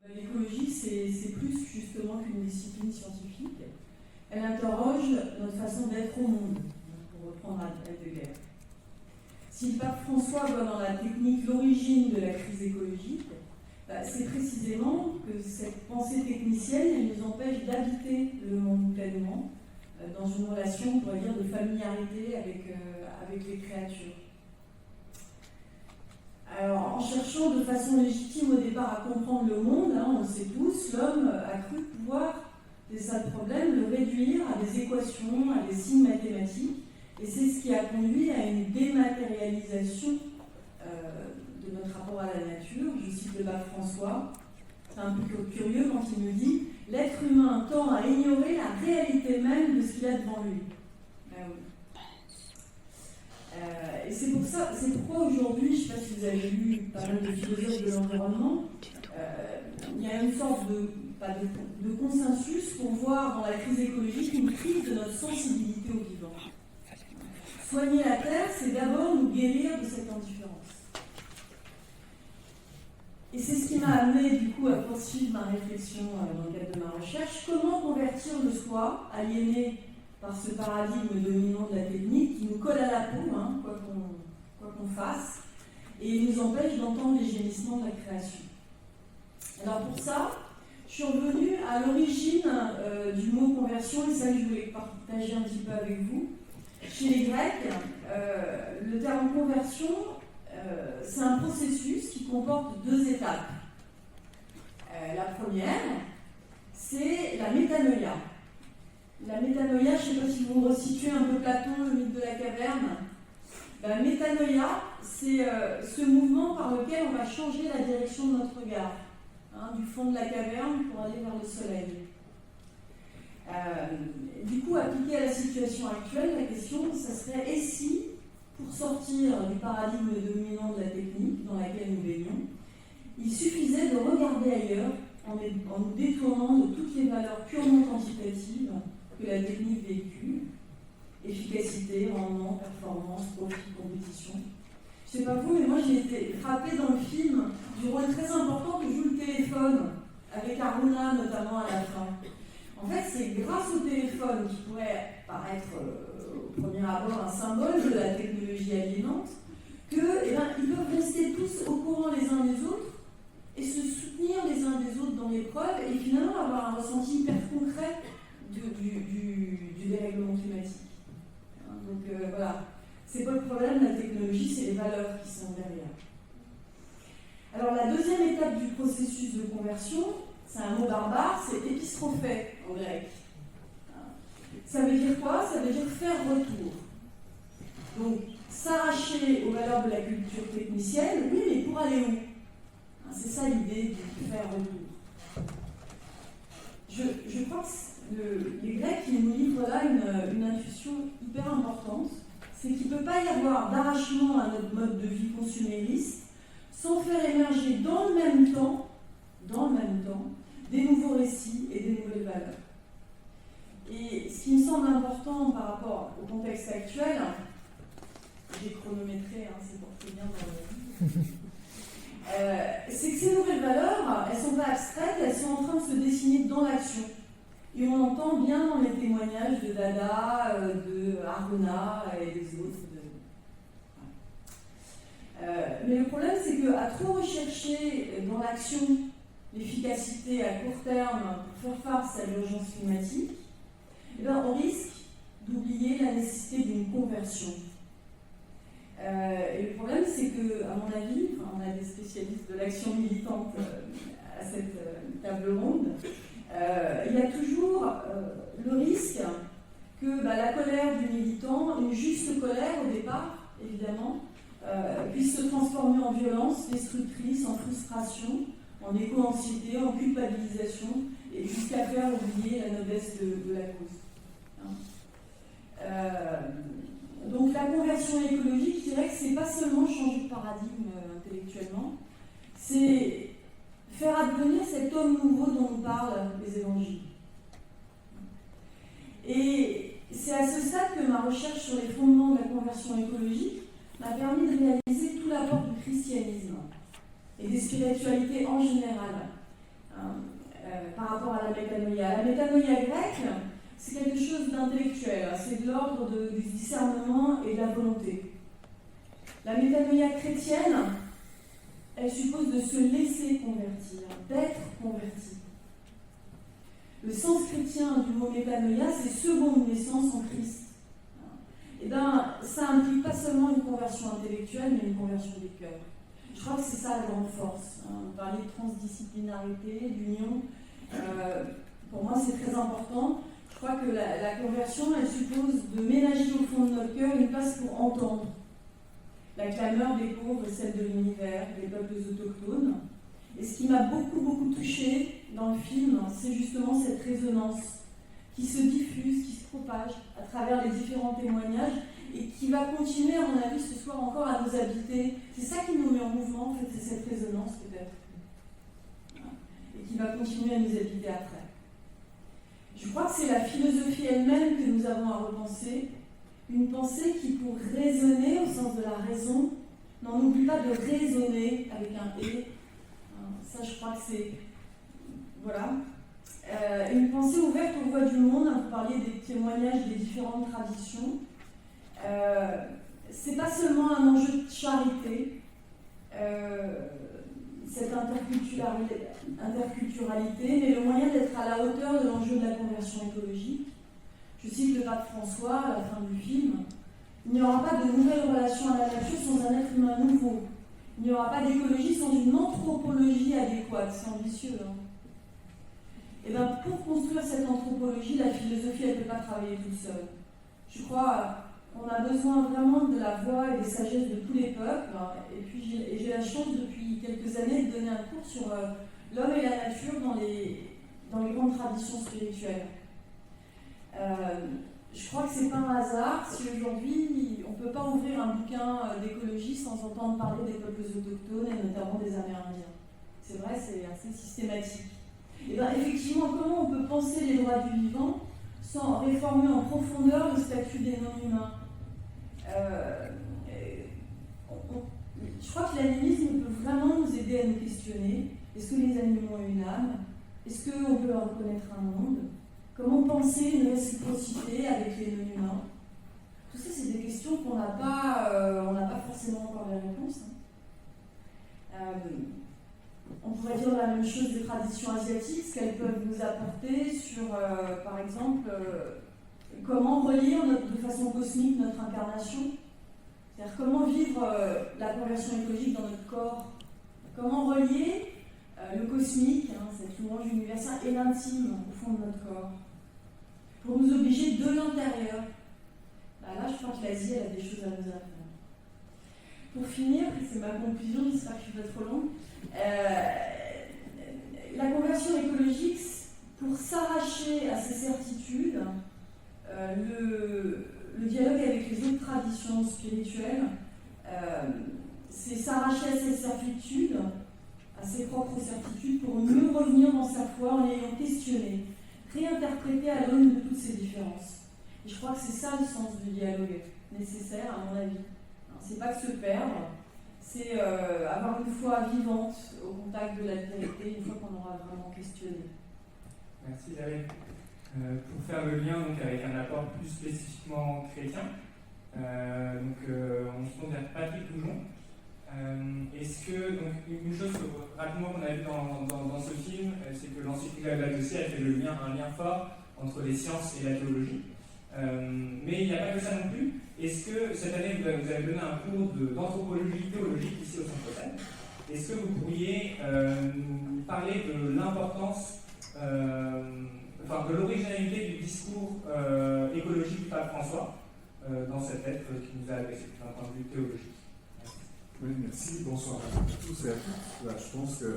L'écologie, c'est plus justement qu'une discipline scientifique. Elle interroge notre façon d'être au monde, pour reprendre Heidegger. Si le pape François voit dans la technique l'origine de la crise écologique, c'est précisément que cette pensée technicienne elle nous empêche d'habiter le monde pleinement, dans une relation, on pourrait dire, de familiarité avec les créatures. Alors, en cherchant de façon légitime au départ à comprendre le monde, on le sait tous, l'homme a cru pouvoir des sales problèmes le réduire à des équations, à des signes mathématiques, et c'est ce qui a conduit à une dématérialisation de notre rapport à la nature. Je cite le pape François, c'est un peu curieux quand il nous dit « L'être humain tend à ignorer la réalité même de ce qu'il a devant lui ». Ben oui. Et c'est pourquoi aujourd'hui, je ne sais pas si vous avez lu pas mal de philosophes de l'environnement, il y a une sorte de consensus pour voir dans la crise écologique une crise de notre sensibilité au vivant. Soigner la Terre, c'est d'abord nous guérir de cette indifférence. Et c'est ce qui m'a amené du coup à poursuivre ma réflexion dans le cadre de ma recherche. Comment convertir le soi, aliéné par ce paradigme dominant de la technique qui nous colle à la peau, quoi qu'on fasse, et nous empêche d'entendre les gémissements de la création. Alors pour ça, je suis revenue à l'origine du mot conversion, et ça que je voulais partager un petit peu avec vous. Chez les Grecs, le terme conversion, c'est un processus qui comporte deux étapes. La première, c'est la métanoïa. La métanoïa, je ne sais pas si vous resituez un peu Platon, le mythe de la caverne. La métanoïa, c'est ce mouvement par lequel on va changer la direction de notre regard, du fond de la caverne pour aller vers le soleil. Du coup, appliqué à la situation actuelle, la question, ça serait et si, pour sortir du paradigme dominant de la technique dans laquelle nous baignons, il suffisait de regarder ailleurs en nous détournant de toutes les valeurs purement quantitatives que la technique véhicule, efficacité, rendement, performance, profit, compétition. Je ne sais pas vous, mais moi j'ai été frappée dans le film du rôle très important que joue le téléphone, avec Aruna notamment à la fin. En fait, c'est grâce au téléphone, qui pourrait paraître au premier abord un symbole de la technologie aliénante, qu'ils peuvent rester tous au courant les uns des autres et se soutenir les uns des autres dans l'épreuve et finalement avoir un ressenti hyper concret du dérèglement climatique. Donc voilà, c'est pas le problème de la technologie, c'est les valeurs qui sont derrière. Alors la deuxième étape du processus de conversion, c'est un mot barbare, c'est épistrophé en grec. Ça veut dire quoi? Ça veut dire faire retour. Donc s'arracher aux valeurs de la culture technicienne, oui, mais pour aller où? C'est ça l'idée de faire retour. Je crois que les Grecs ils nous livrent là une intuition hyper importante, c'est qu'il ne peut pas y avoir d'arrachement à notre mode de vie consumériste sans faire émerger dans le même temps, des nouveaux récits et des nouvelles valeurs. Et ce qui me semble important par rapport au contexte actuel, j'ai chronométré, c'est pour que bien dans le c'est que ces nouvelles valeurs, elles ne sont pas abstraites, elles sont en train de se dessiner dans l'action. Et on entend bien dans les témoignages de Dada, de Aruna et des autres. Mais le problème, c'est qu'à trop rechercher dans l'action l'efficacité à court terme pour faire face à l'urgence climatique, on risque d'oublier la nécessité d'une conversion. Et le problème, c'est qu'à mon avis, on a des spécialistes de l'action militante à cette table ronde, il y a toujours le risque que la colère du militant, une juste colère au départ, évidemment, puisse se transformer en violence destructrice, en frustration, en éco-anxiété, en culpabilisation, et jusqu'à faire oublier la noblesse de la cause. Donc la conversion écologique, je dirais que c'est pas seulement changer de paradigme intellectuellement, c'est faire advenir cet homme nouveau dont nous parlent les évangiles. Et c'est à ce stade que ma recherche sur les fondements de la conversion écologique m'a permis de réaliser tout l'apport du christianisme et des spiritualités en général. par rapport à la métanoïa. La métanoïa grecque, c'est quelque chose d'intellectuel, c'est de l'ordre du discernement et de la volonté. La métanoïa chrétienne, elle suppose de se laisser convertir, d'être converti. Le sens chrétien du mot métanoïa, c'est seconde naissance en Christ. Et bien, ça implique pas seulement une conversion intellectuelle, mais une conversion du cœur. Je crois que c'est ça la grande force. Vous parlez de transdisciplinarité, d'union. Pour moi, c'est très important. Je crois que la conversion, elle suppose de ménager au fond de notre cœur une place pour entendre la clameur des pauvres et celle de l'univers, des peuples autochtones. Et ce qui m'a beaucoup touchée dans le film, c'est justement cette résonance qui se diffuse, qui se propage à travers les différents témoignages et qui va continuer, à mon avis, ce soir encore à nous habiter. C'est ça qui nous met en mouvement, en fait, c'est cette résonance peut-être. Et qui va continuer à nous habiter après. Je crois que c'est la philosophie elle-même que nous avons à repenser, une pensée qui, pour raisonner au sens de la raison, n'en oublie pas de raisonner avec un « et ». Ça, je crois que c'est... Voilà. Une pensée ouverte aux voix du monde. Vous parliez des témoignages des différentes traditions. C'est pas seulement un enjeu de charité, cette interculturalité, mais le moyen d'être à la hauteur de l'enjeu de la conversion écologique. Je cite le pape François à la fin du film. Il n'y aura pas de nouvelle relation à la nature sans un être humain nouveau. Il n'y aura pas d'écologie sans une anthropologie adéquate. C'est ambitieux, hein. Et bien, pour construire cette anthropologie, la philosophie, elle ne peut pas travailler toute seule. Je crois qu'on a besoin vraiment de la voix et des sagesses de tous les peuples. Et puis, j'ai la chance depuis quelques années de donner un cours sur l'homme et la nature dans les grandes traditions spirituelles. Je crois que ce n'est pas un hasard si aujourd'hui on ne peut pas ouvrir un bouquin d'écologie sans entendre parler des peuples autochtones et notamment des Amérindiens. C'est vrai, c'est assez systématique. Et bien effectivement, comment on peut penser les droits du vivant sans réformer en profondeur le statut des non-humains? Je crois que l'animisme peut vraiment nous aider à nous questionner. Est-ce que les animaux ont une âme? Est-ce qu'on peut leur reconnaître un monde? Comment penser une réciprocité avec les non-humains? Tout ça, c'est des questions qu'on n'a pas forcément encore les réponses. On pourrait dire la même chose des traditions asiatiques, ce qu'elles peuvent nous apporter sur, par exemple, comment relire de façon cosmique notre incarnation. C'est-à-dire comment vivre la conversion écologique dans notre corps. Comment relier le cosmique, cette louange universelle, et l'intime au fond de notre corps. Pour nous obliger de l'intérieur. Là, je crois que l'Asie, elle a des choses à nous apprendre. Pour finir, c'est ma conclusion, j'espère que je suis pas trop longue. La conversion écologique, pour s'arracher à ces certitudes, le dialogue avec les autres traditions spirituelles, c'est s'arracher à ces certitudes, à ses propres certitudes, pour mieux revenir dans sa foi en l'ayant questionné, réinterpréter à l'aune de toutes ces différences. Et je crois que c'est ça le sens du dialogue nécessaire, à mon avis. C'est pas que se perdre, c'est avoir une foi vivante au contact de l'altérité, une fois qu'on aura vraiment questionné. Merci Isabelle. Pour faire le lien donc, avec un apport plus spécifiquement chrétien, on se tourne vers Patrick Goujon. Est-ce que, donc, une chose rapidement qu'on a vu dans ce film, c'est que l'encyclique Laudato Si a fait un lien fort entre les sciences et la théologie. Mais il n'y a pas que ça non plus. Est-ce que cette année vous avez donné un cours d'anthropologie théologique ici au Centre Seine? Est-ce que vous pourriez nous parler de l'importance, de l'originalité du discours écologique du pape François dans cette lettre qui nous a adressée d'un point de vue théologique? Oui, merci. Bonsoir à tous et à toutes. Là, je pense que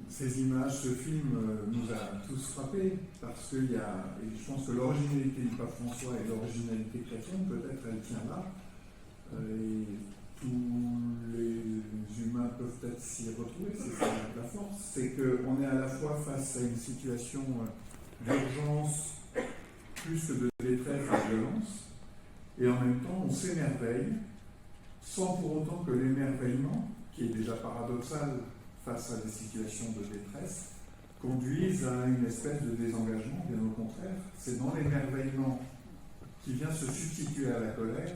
ces images, ce film nous a tous frappés parce qu'il y a, et je pense que l'originalité du pape François et l'originalité chrétienne, peut-être elle tient là. Et tous les humains peuvent peut-être s'y retrouver, c'est ça la force. C'est qu'on est à la fois face à une situation d'urgence plus que de détresse et de violence, et en même temps on s'émerveille sans pour autant que l'émerveillement, qui est déjà paradoxal face à des situations de détresse, conduisent à une espèce de désengagement, bien au contraire. C'est dans l'émerveillement qui vient se substituer à la colère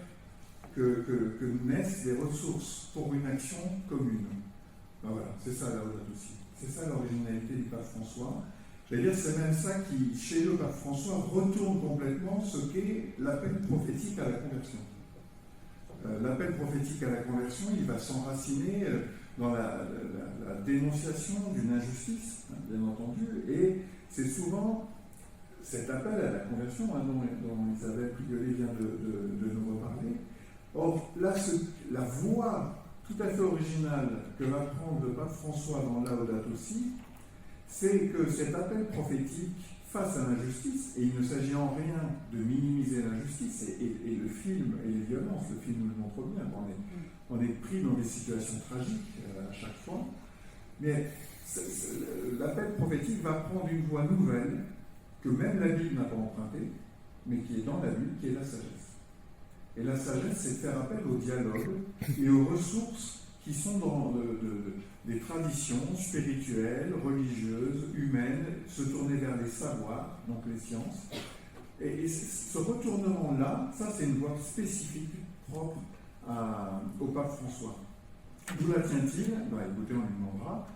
que naissent des ressources pour une action commune. Ben voilà, c'est ça la Laudato Si. C'est ça l'originalité du pape François. J'allais dire, c'est même ça qui, chez le pape François, retourne complètement ce qu'est l'appel prophétique à la conversion. L'appel prophétique à la conversion, il va s'enraciner dans la dénonciation d'une injustice, hein, bien entendu, et c'est souvent cet appel à la conversion dont Isabelle Prigollet vient de nous reparler. Or, là, la voie tout à fait originale que va prendre le pape François dans Laudato Si, c'est que cet appel prophétique face à l'injustice, et il ne s'agit en rien de minimiser l'injustice, et le film et les violences, le film nous le montre bien, on est pris dans des situations tragiques à chaque fois, mais l'appel prophétique va prendre une voie nouvelle que même la Bible n'a pas empruntée, mais qui est dans la Bible, qui est la sagesse. Et la sagesse, c'est de faire appel au dialogue et aux ressources qui sont dans des traditions spirituelles, religieuses, humaines, se tourner vers les savoirs, donc les sciences. Et ce retournement-là, ça c'est une voie spécifique, propre au pape François. D'où la tient-il? Écoutez, on lui demandera.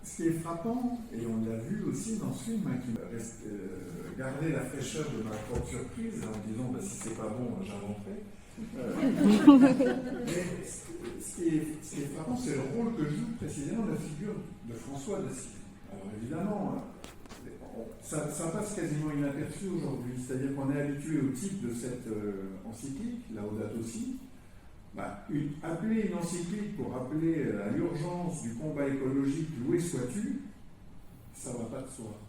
Ce qui est frappant, et on l'a vu aussi dans ce film, hein, qui m'a gardé la fraîcheur de ma propre surprise en disant si c'est pas bon, j'inventerai. Mais ce qui est frappant, c'est le rôle que joue précisément la figure de François d'Assise. Alors évidemment, ça passe quasiment inaperçu aujourd'hui, c'est-à-dire qu'on est habitué au type de cette encyclique, Laudato Si. Appeler une encyclique pour appeler à l'urgence du combat écologique, loué sois-tu, ça ne va pas de soi.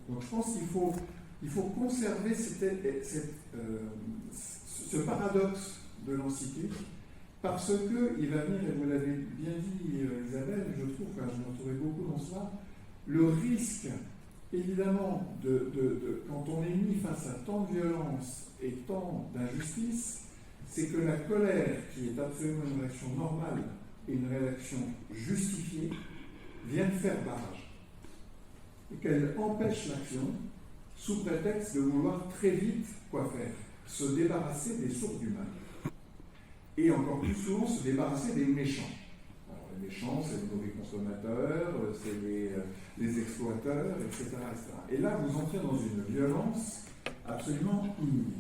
Donc je pense qu'il faut conserver ce paradoxe de l'encyclique, parce qu'il va venir, et vous l'avez bien dit Isabelle, je trouve, je m'en trouvais beaucoup dans cela, le risque, évidemment, quand on est mis face à tant de violence et tant d'injustice, c'est que la colère, qui est absolument une réaction normale et une réaction justifiée, vienne faire barrage. Et qu'elle empêche l'action sous prétexte de vouloir très vite quoi faire? Se débarrasser des sources du mal. Et encore plus souvent, se débarrasser des méchants. Alors, les méchants, c'est les mauvais consommateurs, c'est les exploiteurs, etc., etc. Et là, vous entrez dans une violence absolument inouïe.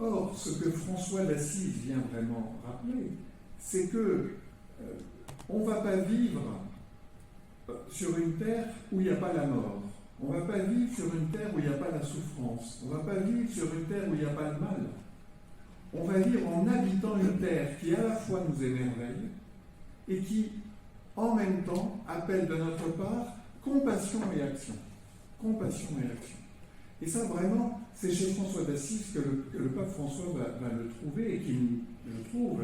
Or, ce que François d'Assise vient vraiment rappeler, c'est que on ne va pas vivre sur une terre où il n'y a pas la mort. On ne va pas vivre sur une terre où il n'y a pas la souffrance. On ne va pas vivre sur une terre où il n'y a pas le mal. On va vivre en habitant une terre qui à la fois nous émerveille et qui, en même temps, appelle de notre part compassion et action. Compassion et action. Et ça, vraiment, c'est chez François d'Assise que le pape François va le trouver et qui, je trouve,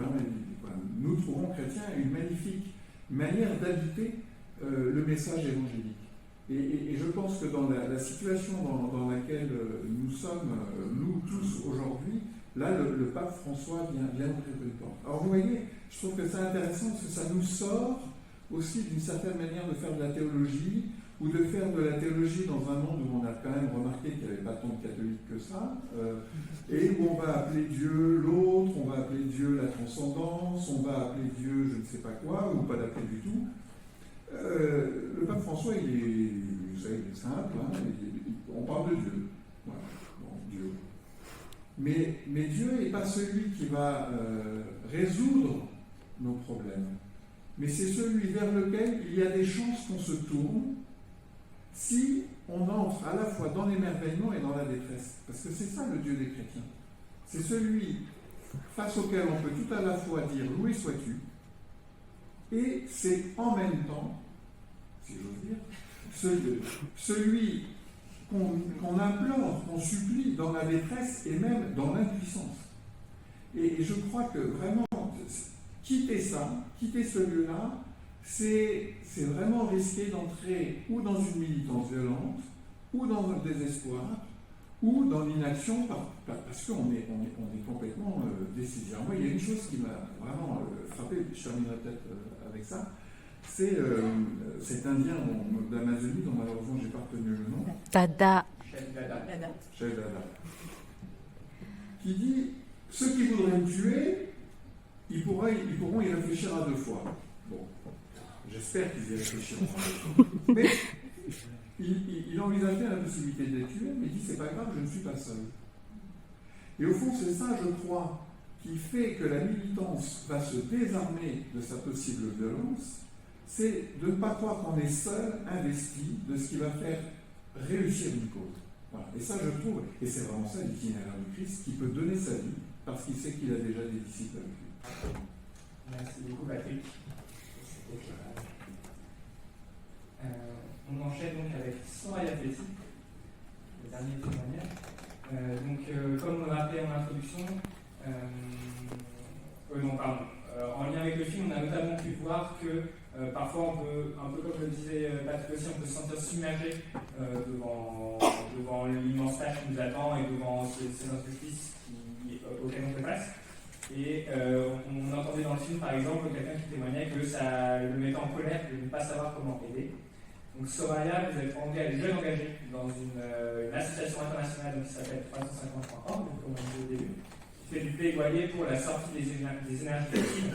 nous trouvons chrétiens une magnifique manière d'habiter le message évangélique. Et je pense que dans la situation dans laquelle nous sommes, nous tous aujourd'hui, là, le pape François vient ouvrir une porte. Alors vous voyez, je trouve que c'est intéressant parce que ça nous sort aussi d'une certaine manière de faire de la théologie, ou de faire de la théologie dans un monde où on a quand même remarqué qu'il n'y avait pas tant de catholiques que ça, et où on va appeler Dieu l'autre, on va appeler Dieu la transcendance, on va appeler Dieu je ne sais pas quoi, ou pas d'appeler du tout. Le pape François, il est simple, hein, on parle de Dieu. Voilà, bon, Dieu. Mais Dieu n'est pas celui qui va résoudre nos problèmes, mais c'est celui vers lequel il y a des chances qu'on se tourne si on entre à la fois dans l'émerveillement et dans la détresse. Parce que c'est ça le Dieu des chrétiens. C'est celui face auquel on peut tout à la fois dire loué sois-tu, et c'est en même temps, si j'ose dire, celui qu'on implore, qu'on supplie dans la détresse et même dans l'impuissance. Et je crois que vraiment, quitter ça, quitter ce lieu-là, c'est vraiment risquer d'entrer ou dans une militance violente, ou dans un désespoir, ou dans l'inaction, parce qu'on est complètement décisif. Moi, il y a une chose qui m'a vraiment frappé, je terminerai peut-être avec ça, C'est cet Indien d'Amazonie, dont malheureusement j'ai pas retenu le nom. Dada. Chef Dada. Qui dit ceux qui voudraient me tuer, ils pourront y réfléchir à deux fois. Bon, j'espère qu'ils y réfléchiront à deux fois. Mais il envisage bien la possibilité de les tuer, mais il dit c'est pas grave, je ne suis pas seul. Et au fond, c'est ça, je crois, qui fait que la militance va se désarmer de sa possible violence, c'est de ne pas croire qu'on est seul, investi de ce qui va faire réussir une cause. Voilà. Et ça, je trouve, et c'est vraiment ça l'itinéraire du Christ, qui peut donner sa vie parce qu'il sait qu'il a déjà des disciples avec lui. Merci beaucoup, Patrick. On enchaîne donc avec Soraya Fethi, le dernier témoignage. Comme on l'a rappelé en introduction, en lien avec le film, on a notamment pu voir que parfois on peut, un peu comme le disait Patrick aussi, on peut se sentir submergé devant l'immense tâche qui nous attend et devant ces injustices auxquelles on fait face. Et on entendait dans le film par exemple quelqu'un qui témoignait que ça le mettait en colère de ne pas savoir comment aider. Donc Soraya, vous êtes jeune engagée dans une association internationale qui s'appelle 350.org, comme on disait au début, qui fait du plaidoyer pour la sortie des énergies fossiles.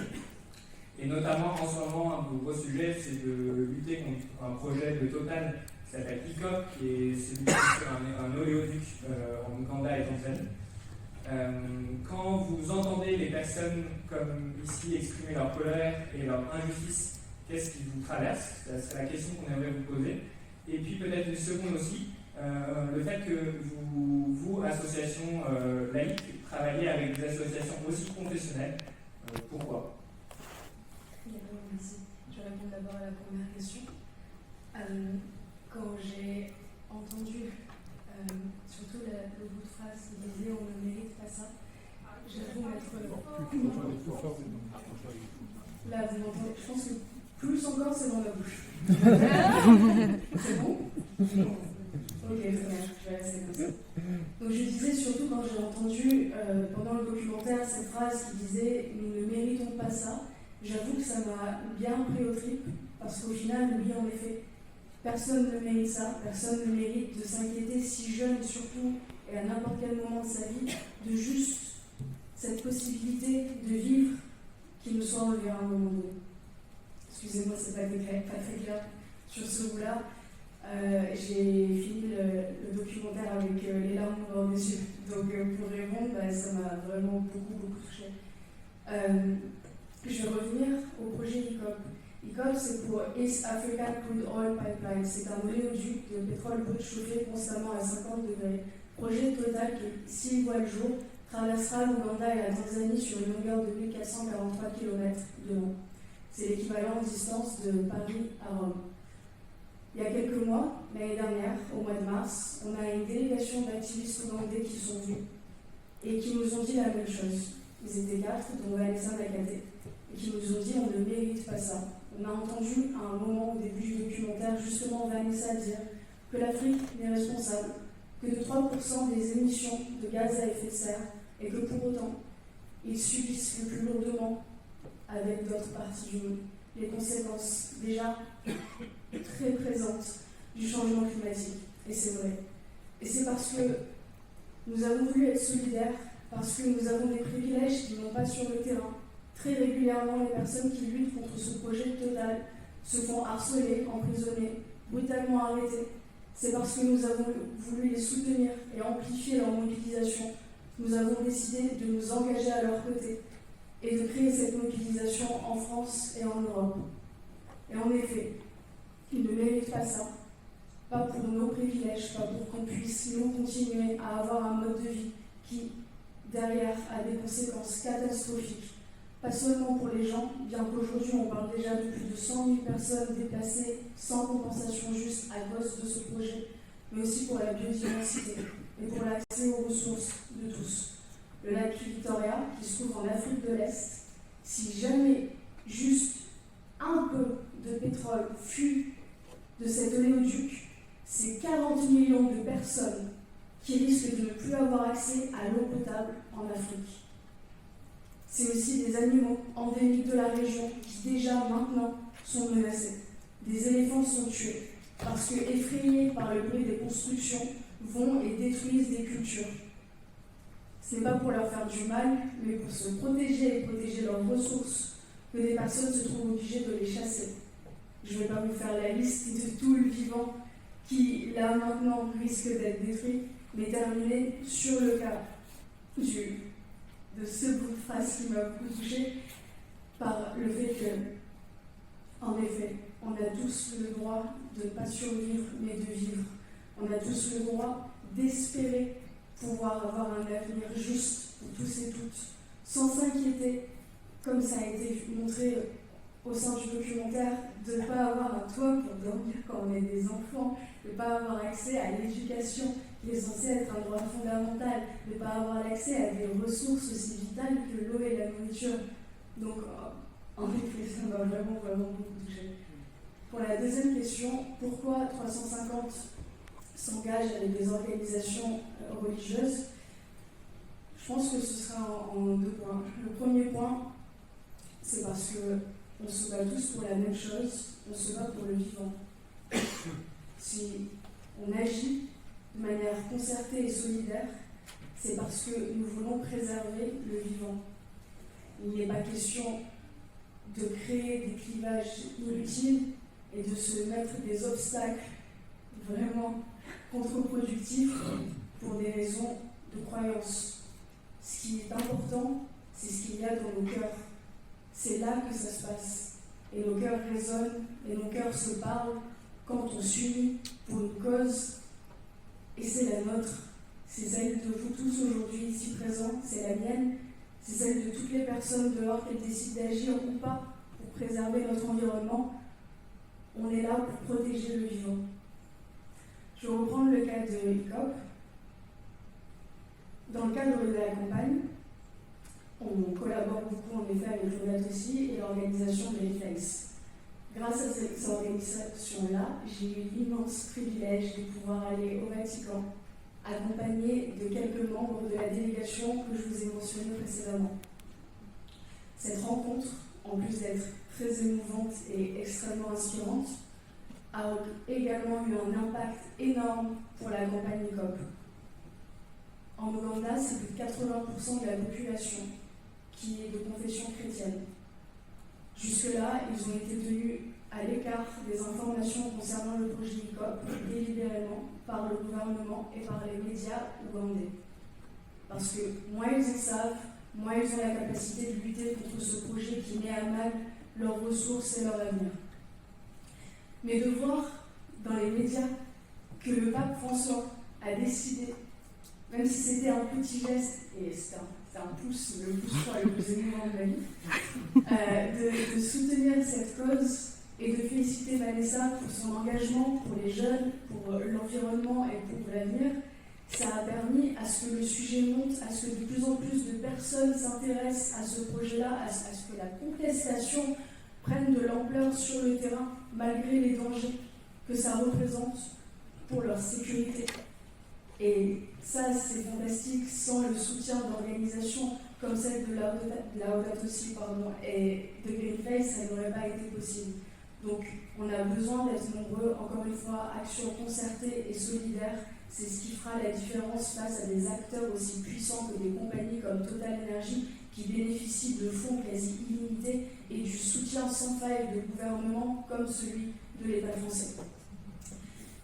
Et notamment en ce moment, un gros sujet, c'est de lutter contre un projet de Total qui s'appelle ICOP, qui est celui sur un oléoduc en Ouganda et Tanzanie. Quand vous entendez les personnes comme ici exprimer leur colère et leur injustice, qu'est-ce qui vous traverse? C'est la question qu'on aimerait vous poser. Et puis peut-être une seconde aussi, le fait que vous association laïque, travaillez avec des associations aussi confessionnelles. Pourquoi? D'accord, merci. Je vais répondre d'abord à la première question. Quand j'ai entendu surtout le bout de phrase qui disait on ne mérite pas ça, j'avoue m'être... Là, vous m'entendez? Je pense que plus encore, c'est dans ma bouche. C'est bon? Ok, très bien, je vais rester comme ça. Donc je disais surtout quand j'ai entendu pendant le documentaire cette phrase qui disait « Nous ne méritons pas ça », j'avoue que ça m'a bien pris au trip, parce qu'au final, oui, en effet, personne ne mérite ça, personne ne mérite de s'inquiéter si jeune surtout, et à n'importe quel moment de sa vie, de juste cette possibilité de vivre qui nous soit enlevée à un moment donné. Excusez-moi, c'est pas très clair sur ce bout-là. J'ai fini le documentaire avec les larmes dans les yeux. Donc pour répondre, ça m'a vraiment beaucoup touché. Je vais revenir au projet ICOP. ICOP, c'est pour East African Crude Oil Pipeline. C'est un oléoduc de pétrole brut chauffé constamment à 50 degrés. Projet Total qui, s'il voit le jour, traversera l'Ouganda et la Tanzanie sur une longueur de 1443 km de long. C'est l'équivalent en distance de Paris à Rome. Il y a quelques mois, l'année dernière, au mois de mars, on a une délégation d'activistes ougandais qui sont venus et qui nous ont dit la même chose. Ils étaient 4, dont Vanessa Nakate, et qui nous ont dit on ne mérite pas ça. On a entendu à un moment au début du documentaire justement Vanessa dire que l'Afrique n'est responsable que de 3% des émissions de gaz à effet de serre et que pour autant, ils subissent le plus lourdement avec d'autres parties du monde les conséquences déjà très présentes du changement climatique. Et c'est vrai. Et c'est parce que nous avons voulu être solidaires, parce que nous avons des privilèges qui n'ont pas sur le terrain. Très régulièrement, les personnes qui luttent contre ce projet Total se font harceler, emprisonner, brutalement arrêter. C'est parce que nous avons voulu les soutenir et amplifier leur mobilisation. Nous avons décidé de nous engager à leur côté et de créer cette mobilisation en France et en Europe. Et en effet, ils ne méritent pas ça. Pas pour nos privilèges, pas pour qu'on puisse nous continuer à avoir un mode de vie qui, derrière, a des conséquences catastrophiques. Pas seulement pour les gens, bien qu'aujourd'hui on parle déjà de plus de 100 000 personnes déplacées sans compensation juste à cause de ce projet, mais aussi pour la biodiversité et pour l'accès aux ressources de tous. Le lac Victoria, qui se trouve en Afrique de l'Est, si jamais juste un peu de pétrole fut de cet oléoduc, c'est 40 millions de personnes qui risquent de ne plus avoir accès à l'eau potable en Afrique. C'est aussi des animaux endémiques de la région qui déjà maintenant sont menacés. Des éléphants sont tués parce que, effrayés par le bruit des constructions, vont et détruisent des cultures. Ce n'est pas pour leur faire du mal, mais pour se protéger et protéger leurs ressources que des personnes se trouvent obligées de les chasser. Je ne vais pas vous faire la liste de tout le vivant qui, là maintenant, risque d'être détruit, mais terminer sur le cas de ce bout de phrase qui m'a beaucoup touchée, par le fait que, en effet, on a tous le droit de ne pas survivre, mais de vivre. On a tous le droit d'espérer pouvoir avoir un avenir juste pour tous et toutes, sans s'inquiéter, comme ça a été montré au sein du documentaire, de ne pas avoir un toit pour dormir quand on est des enfants, de ne pas avoir accès à l'éducation qui est censée être un droit fondamental, de ne pas avoir accès à des ressources aussi vitales que l'eau et la nourriture. Donc, en effet, ça m'a vraiment beaucoup touché. Pour la deuxième question, pourquoi 350 s'engagent avec des organisations religieuses? Je pense que ce sera en 2 points. Le premier point, c'est parce qu'on se bat tous pour la même chose, on se bat pour le vivant. Si on agit de manière concertée et solidaire, c'est parce que nous voulons préserver le vivant. Il n'est pas question de créer des clivages inutiles et de se mettre des obstacles vraiment contre-productifs pour des raisons de croyance. Ce qui est important, c'est ce qu'il y a dans nos cœurs. C'est là que ça se passe. Et nos cœurs résonnent, et nos cœurs se parlent quand on s'unit pour une cause. Et c'est la nôtre. C'est celle de vous tous aujourd'hui ici présents, c'est la mienne. C'est celle de toutes les personnes dehors qui décident d'agir ou pas pour préserver notre environnement. On est là pour protéger le vivant. Je vais reprendre le cas de ICOP. Dans le cadre de la campagne, on collabore beaucoup en effet avec Laudato Si et l'organisation de Reflex. Grâce à cette organisation-là, j'ai eu l'immense privilège de pouvoir aller au Vatican, accompagné de quelques membres de la délégation que je vous ai mentionnée précédemment. Cette rencontre, en plus d'être très émouvante et extrêmement inspirante, a également eu un impact énorme pour la campagne ICOP. En Ouganda, c'est plus de 80% de la population qui est de confession chrétienne. Jusque-là, ils ont été tenus à l'écart des informations concernant le projet ICOP délibérément par le gouvernement et par les médias ougandais. Parce que moins ils en savent, moins ils ont la capacité de lutter contre ce projet qui met à mal leurs ressources et leur avenir. Mais de voir dans les médias que le pape François a décidé, même si c'était un petit geste, et c'était un pouce, le pouce froid le plus émouvant de ma vie, de soutenir cette cause et de féliciter Vanessa pour son engagement pour les jeunes, pour l'environnement et pour l'avenir, ça a permis à ce que le sujet monte, à ce que de plus en plus de personnes s'intéressent à ce projet-là, à ce que la contestation prenne de l'ampleur sur le terrain, malgré les dangers que ça représente pour leur sécurité. Et ça, c'est fantastique, sans le soutien d'organisations comme celle de Laudato Si et de Greenpeace, ça n'aurait pas été possible. Donc, on a besoin d'être nombreux, encore une fois, action concertée et solidaire, c'est ce qui fera la différence face à des acteurs aussi puissants que des compagnies comme Total Energy qui bénéficient de fonds quasi illimités et du soutien sans faille de gouvernements comme celui de l'État français.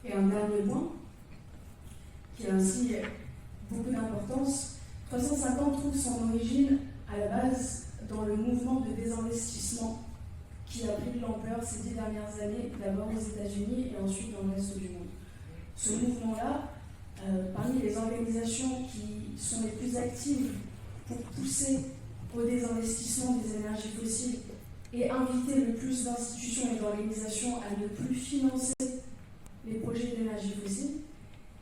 Et un dernier point, qui a aussi beaucoup d'importance, 350 trouve son origine à la base dans le mouvement de désinvestissement qui a pris de l'ampleur ces 10 dernières années, d'abord aux États-Unis et ensuite dans le reste du monde. Ce mouvement-là, parmi les organisations qui sont les plus actives pour pousser au désinvestissement des énergies fossiles et inviter le plus d'institutions et d'organisations à ne plus financer les projets d'énergie fossile,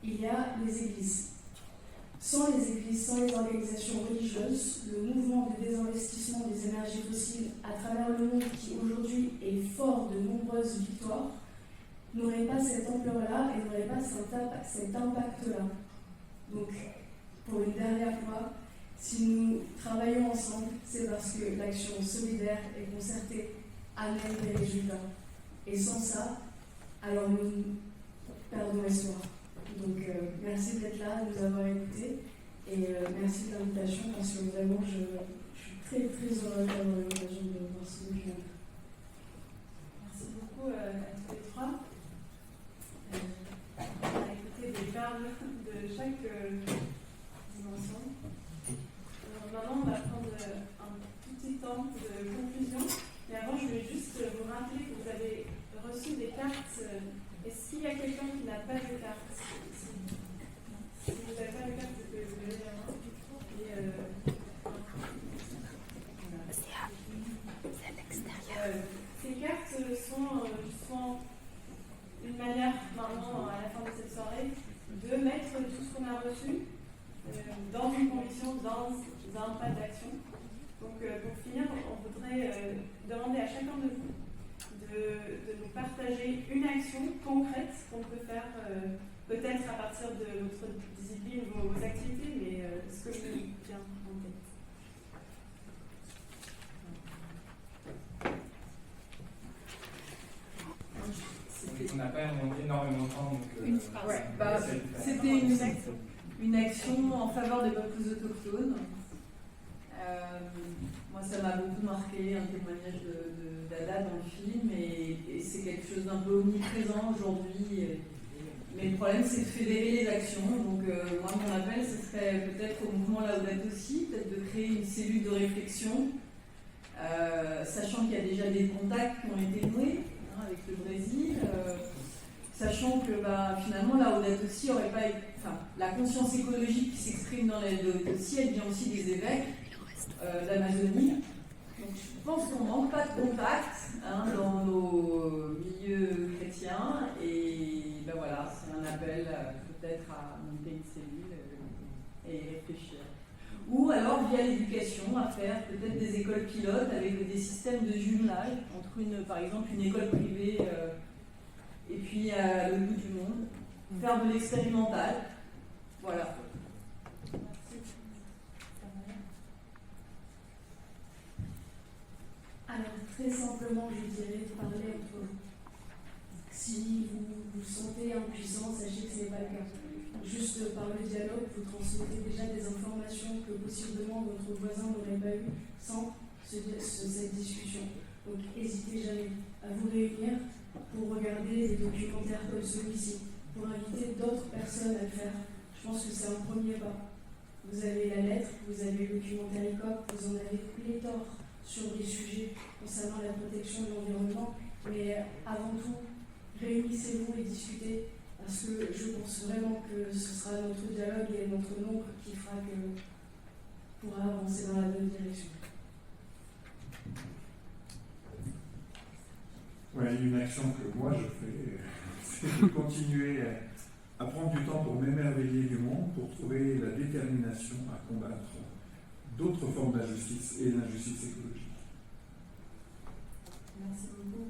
il y a les églises. Sans les églises, sans les organisations religieuses, le mouvement de désinvestissement des énergies fossiles à travers le monde, qui aujourd'hui est fort de nombreuses victoires, n'aurait pas cette ampleur-là et n'aurait pas cet impact-là. Donc, pour une dernière fois, si nous travaillons ensemble, c'est parce que l'action solidaire et concertée amène des résultats. Et sans ça, alors nous perdons espoir. Donc merci d'être là, de nous avoir écoutés, et merci de l'invitation, parce que vraiment je suis très très heureuse d'avoir eu l'occasion de voir ce documentaire. Merci beaucoup à tous les trois. On a écouté des perles de chaque dimension. Alors maintenant, on va prendre un tout petit temps de conclusion. Mais avant, je voulais juste vous rappeler que vous avez reçu des cartes. Est-ce qu'il y a quelqu'un qui n'a pas de carte? Si vous n'avez pas de carte, vous pouvez vous lever la main. C'est à l'extérieur. Ces cartes sont une manière, maintenant, à la fin de cette soirée, de mettre tout ce qu'on a reçu dans une conviction, dans un pas d'action. Donc, pour finir, on voudrait demander à chacun de vous de nous partager une action concrète qu'on peut faire, peut-être à partir de votre discipline, vos activités, mais ce que vous vient en tête. On n'a pas énormément de temps, donc Ouais, bah, c'était une action en faveur des peuples autochtones. Moi, ça m'a beaucoup marqué, un témoignage d'Ada dans le film, et c'est quelque chose d'un peu omniprésent aujourd'hui. Mais le problème, c'est de fédérer les actions. Donc, moi, mon appel, ce serait peut-être au mouvement Laudato Si, peut-être de créer une cellule de réflexion, sachant qu'il y a déjà des contacts qui ont été noués avec le Brésil, sachant que finalement, Laudato Si aurait pas été. Enfin, la conscience écologique qui s'exprime dans les Laudato Si, elle vient aussi des évêques d'Amazonie. Donc, je pense qu'on ne manque pas de contact dans nos milieux chrétiens, et voilà, c'est un appel peut-être à monter une cellule et réfléchir. Ou alors via l'éducation, à faire peut-être des écoles pilotes avec des systèmes de jumelage entre par exemple une école privée et puis à l'autre bout du monde, faire de l'expérimental. Voilà. Alors, très simplement, je dirais de parler entre vous. Si vous vous sentez impuissant, sachez que ce n'est pas le cas. Juste par le dialogue, vous transmettez déjà des informations que possiblement votre voisin n'aurait pas eues sans cette discussion. Donc, n'hésitez jamais à vous réunir pour regarder des documentaires comme celui-ci, pour inviter d'autres personnes à le faire. Je pense que c'est un premier pas. Vous avez la lettre, vous avez le documentaire ICOP, vous en avez pléthore sur les sujets concernant la protection de l'environnement, mais avant tout, réunissez-vous et discutez, parce que je pense vraiment que ce sera notre dialogue et notre nombre qui fera que pourra avancer dans la bonne direction. Ouais, une action que moi je fais, c'est de continuer à prendre du temps pour m'émerveiller du monde, pour trouver la détermination à combattre d'autres formes d'injustice et l'injustice écologique. Merci beaucoup.